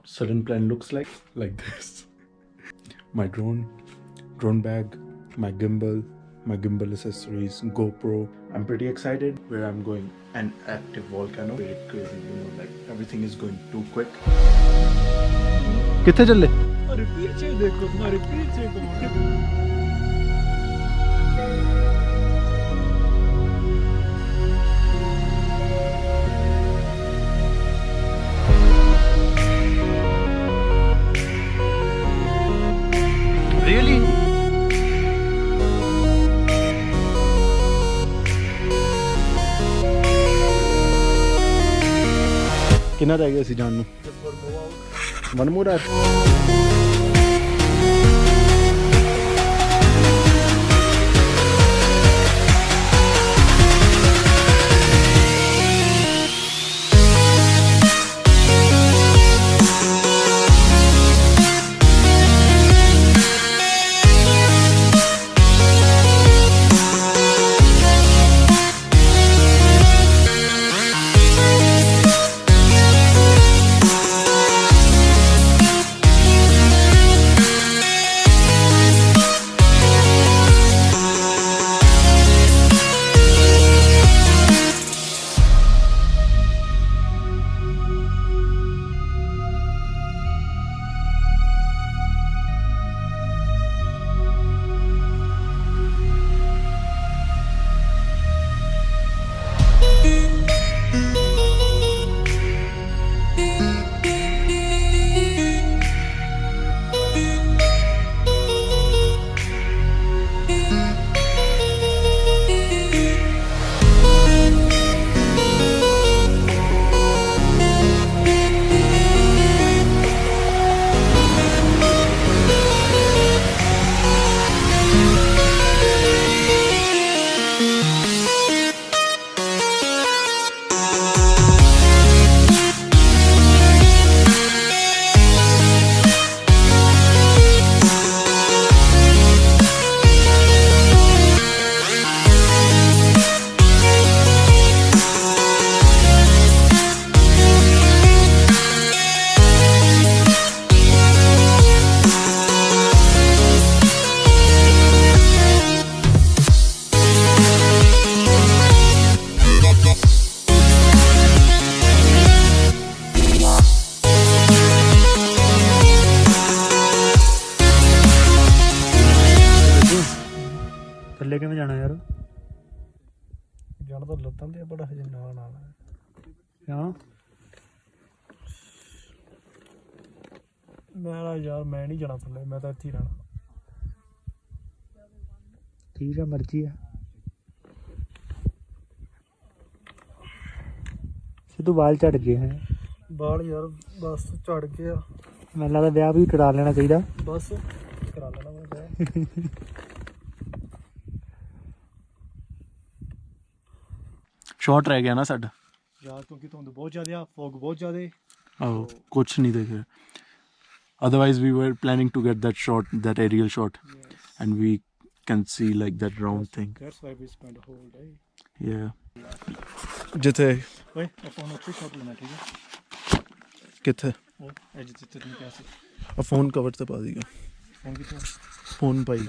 what sudden plan looks like this. My drone bag, my gimbal accessories, GoPro. I'm pretty excited where I'm going. An active volcano. Very crazy, you know, like everything is going too quick. किथे चले? अरे पीछे देखो, तुम्हारे पीछे Really? कितना रह गया सी जान नू? One more hour. थल्ले किवें जाना यार जाना तो लत्तां ते बड़ा हजे ना हां मैं यार मैं नहीं जाना थल्ले मैं तो इत्थे ही रहना ठीक है मर्जी है सिद्धू बाल झड़ गए हैं बाल यार बस झड़ गया मैनूं लगदा ब्याह भी करा लेना चाहिए बस करा लेना मैं शॉट रह गया ना साडा यार क्योंकि धुंध बहुत ज़्यादा फॉग बहुत ज़्यादा आहो कुछ नहीं देख रहे otherwise we were planning to get that shot that aerial shot yes. And we can see like that round thing that's why we spent a whole day yeah जिथे ओए फोन अच्छी शॉट लेना ठीक है किथे ओ ए जिथे तुम कैसे फोन कवर से पा दिया फोन किथे फोन पाई